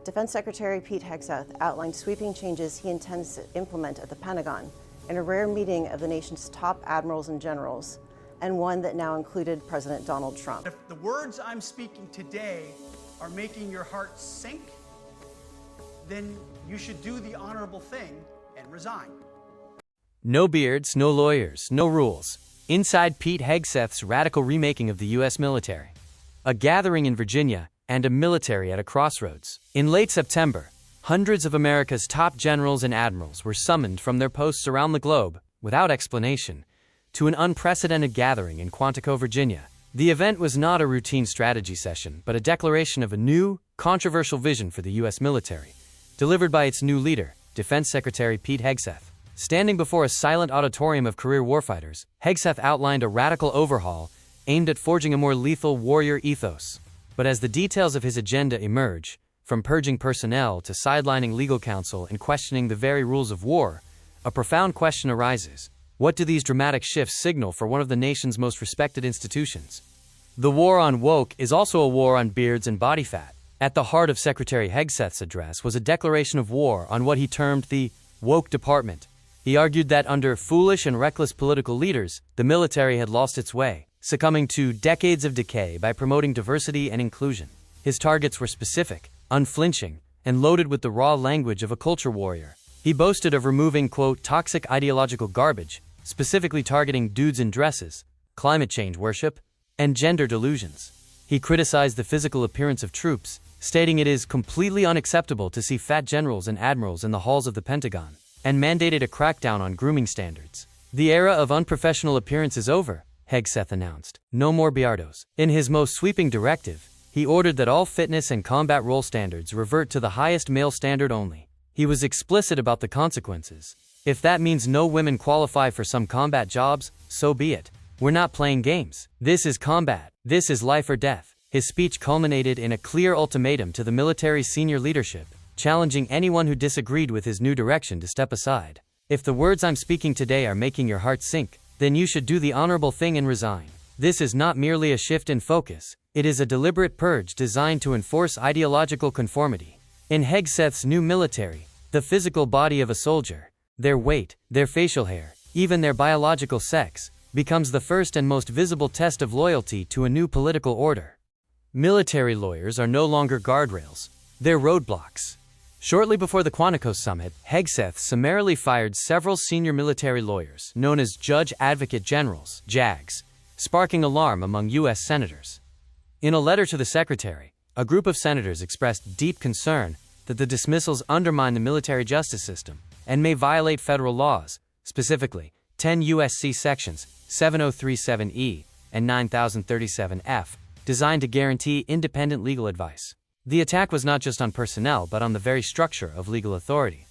Defense Secretary Pete Hegseth outlined sweeping changes he intends to implement at the Pentagon in a rare meeting of the nation's top admirals and generals, and one that now included President Donald Trump. If the words I'm speaking today are making your heart sink, then you should do the honorable thing and resign. No beards, no lawyers, no rules. Inside Pete Hegseth's radical remaking of the U.S. military. A gathering in Virginia and a military at a crossroads. In late September, hundreds of America's top generals and admirals were summoned from their posts around the globe, without explanation, to an unprecedented gathering in Quantico, Virginia. The event was not a routine strategy session, but a declaration of a new, controversial vision for the U.S. military, delivered by its new leader, Defense Secretary Pete Hegseth. Standing before a silent auditorium of career warfighters, Hegseth outlined a radical overhaul aimed at forging a more lethal warrior ethos. But as the details of his agenda emerge, from purging personnel to sidelining legal counsel and questioning the very rules of war, a profound question arises. What do these dramatic shifts signal for one of the nation's most respected institutions? The war on woke is also a war on beards and body fat. At the heart of Secretary Hegseth's address was a declaration of war on what he termed the woke department. He argued that under foolish and reckless political leaders, the military had lost its way, succumbing to decades of decay by promoting diversity and inclusion. His targets were specific, unflinching, and loaded with the raw language of a culture warrior. He boasted of removing, quote, toxic ideological garbage, specifically targeting dudes in dresses, climate change worship, and gender delusions. He criticized the physical appearance of troops, stating it is completely unacceptable to see fat generals and admirals in the halls of the Pentagon, and mandated a crackdown on grooming standards. The era of unprofessional appearance is over, Hegseth announced. No more beardos. In his most sweeping directive, he ordered that all fitness and combat role standards revert to the highest male standard only. He was explicit about the consequences. If that means no women qualify for some combat jobs, so be it. We're not playing games. This is combat. This is life or death. His speech culminated in a clear ultimatum to the military's senior leadership, challenging anyone who disagreed with his new direction to step aside. If the words I'm speaking today are making your heart sink, then you should do the honorable thing and resign. This is not merely a shift in focus. It is a deliberate purge designed to enforce ideological conformity. In Hegseth's new military, the physical body of a soldier, their weight, their facial hair, even their biological sex, becomes the first and most visible test of loyalty to a new political order. Military lawyers are no longer guardrails. They're roadblocks. Shortly before the Quantico summit, Hegseth summarily fired several senior military lawyers, known as Judge Advocate Generals, JAGs, sparking alarm among U.S. senators. In a letter to the Secretary, a group of senators expressed deep concern that the dismissals undermine the military justice system and may violate federal laws, specifically 10 U.S.C. sections 7037E and 9037F, designed to guarantee independent legal advice. The attack was not just on personnel but on the very structure of legal authority.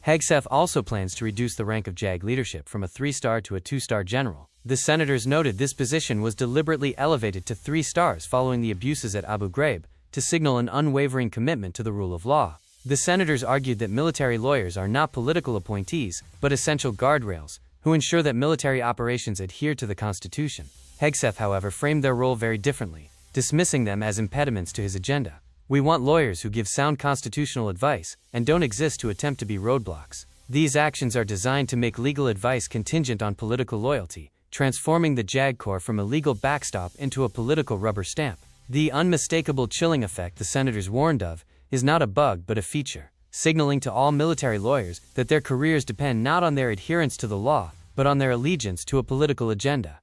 Hegseth also plans to reduce the rank of JAG leadership from a 3-star to a 2-star general. The senators noted this position was deliberately elevated to 3 stars following the abuses at Abu Ghraib to signal an unwavering commitment to the rule of law. The senators argued that military lawyers are not political appointees, but essential guardrails, who ensure that military operations adhere to the Constitution. Hegseth, however, framed their role very differently, dismissing them as impediments to his agenda. We want lawyers who give sound constitutional advice and don't exist to attempt to be roadblocks. These actions are designed to make legal advice contingent on political loyalty, transforming the JAG Corps from a legal backstop into a political rubber stamp. The unmistakable chilling effect the senators warned of is not a bug but a feature, signaling to all military lawyers that their careers depend not on their adherence to the law, but on their allegiance to a political agenda.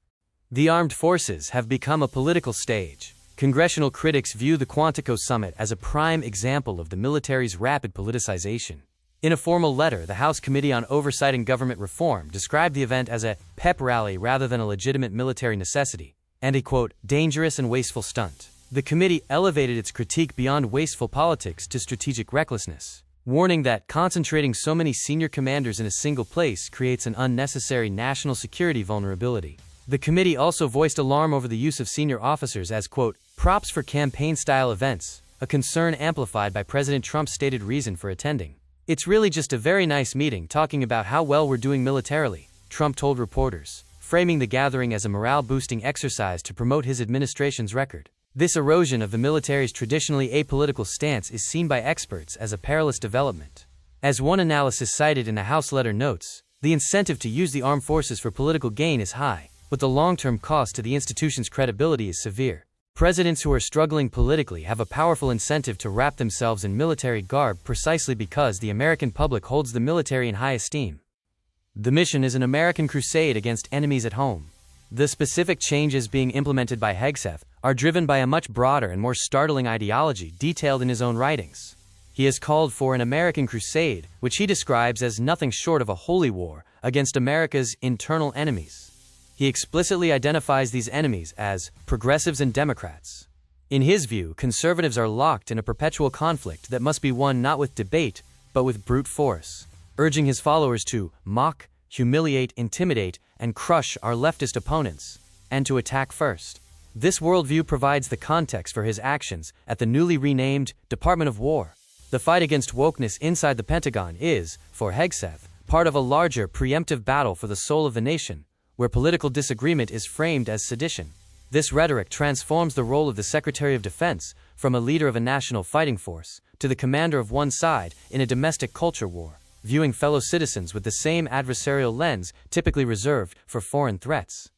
The armed forces have become a political stage. Congressional critics view the Quantico summit as a prime example of the military's rapid politicization. In a formal letter, the House Committee on Oversight and Government Reform described the event as a pep rally rather than a legitimate military necessity, and a, quote, dangerous and wasteful stunt. The committee elevated its critique beyond wasteful politics to strategic recklessness, warning that concentrating so many senior commanders in a single place creates an unnecessary national security vulnerability. The committee also voiced alarm over the use of senior officers as, quote, props for campaign-style events, a concern amplified by President Trump's stated reason for attending. It's really just a very nice meeting talking about how well we're doing militarily, Trump told reporters, framing the gathering as a morale-boosting exercise to promote his administration's record. This erosion of the military's traditionally apolitical stance is seen by experts as a perilous development. As one analysis cited in the House letter notes, the incentive to use the armed forces for political gain is high, but the long-term cost to the institution's credibility is severe. Presidents who are struggling politically have a powerful incentive to wrap themselves in military garb precisely because the American public holds the military in high esteem. The mission is an American crusade against enemies at home. The specific changes being implemented by Hegseth are driven by a much broader and more startling ideology detailed in his own writings. He has called for an American crusade, which he describes as nothing short of a holy war against America's internal enemies. He explicitly identifies these enemies as progressives and Democrats. In his view, conservatives are locked in a perpetual conflict that must be won not with debate, but with brute force, urging his followers to mock, humiliate, intimidate, and crush our leftist opponents, and to attack first. This worldview provides the context for his actions at the newly renamed Department of War. The fight against wokeness inside the Pentagon is, for Hegseth, part of a larger preemptive battle for the soul of the nation, where political disagreement is framed as sedition. This rhetoric transforms the role of the Secretary of Defense from a leader of a national fighting force to the commander of one side in a domestic culture war, viewing fellow citizens with the same adversarial lens typically reserved for foreign threats.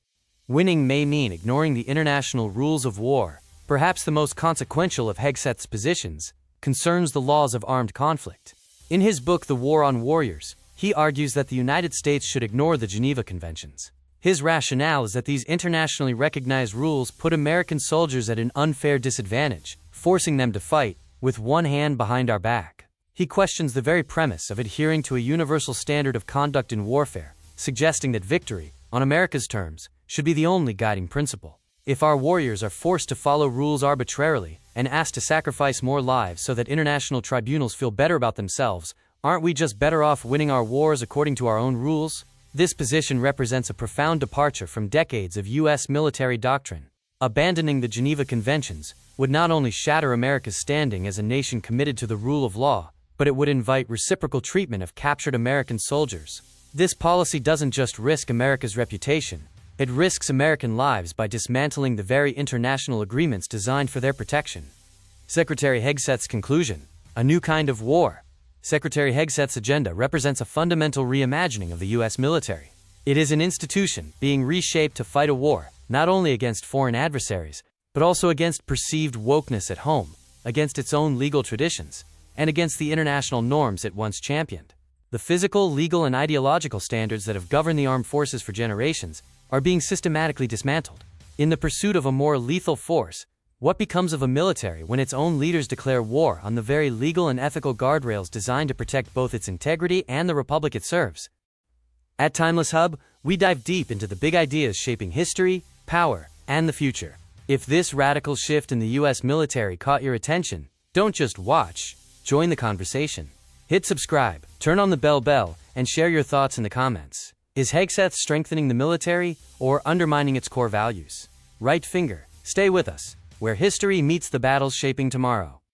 Winning may mean ignoring the international rules of war. Perhaps the most consequential of Hegseth's positions concerns the laws of armed conflict. In his book The War on Warriors, he argues that the United States should ignore the Geneva Conventions. His rationale is that these internationally recognized rules put American soldiers at an unfair disadvantage, forcing them to fight with one hand behind our back. He questions the very premise of adhering to a universal standard of conduct in warfare, suggesting that victory, on America's terms, should be the only guiding principle. If our warriors are forced to follow rules arbitrarily and asked to sacrifice more lives so that international tribunals feel better about themselves, aren't we just better off winning our wars according to our own rules? This position represents a profound departure from decades of U.S. military doctrine. Abandoning the Geneva Conventions would not only shatter America's standing as a nation committed to the rule of law, but it would invite reciprocal treatment of captured American soldiers. This policy doesn't just risk America's reputation, it risks American lives by dismantling the very international agreements designed for their protection. Secretary Hegseth's conclusion: a new kind of war. Secretary Hegseth's agenda represents a fundamental reimagining of the U.S. military. It is an institution being reshaped to fight a war, not only against foreign adversaries, but also against perceived wokeness at home, against its own legal traditions, and against the international norms it once championed. The physical, legal, and ideological standards that have governed the armed forces for generations are being systematically dismantled. In the pursuit of a more lethal force, what becomes of a military when its own leaders declare war on the very legal and ethical guardrails designed to protect both its integrity and the republic it serves? At Timeless Hub, we dive deep into the big ideas shaping history, power, and the future. If this radical shift in the U.S. military caught your attention, don't just watch, join the conversation. Hit subscribe, turn on the bell, and share your thoughts in the comments. Is Hegseth strengthening the military or undermining its core values? Right finger, stay with us, where history meets the battles shaping tomorrow.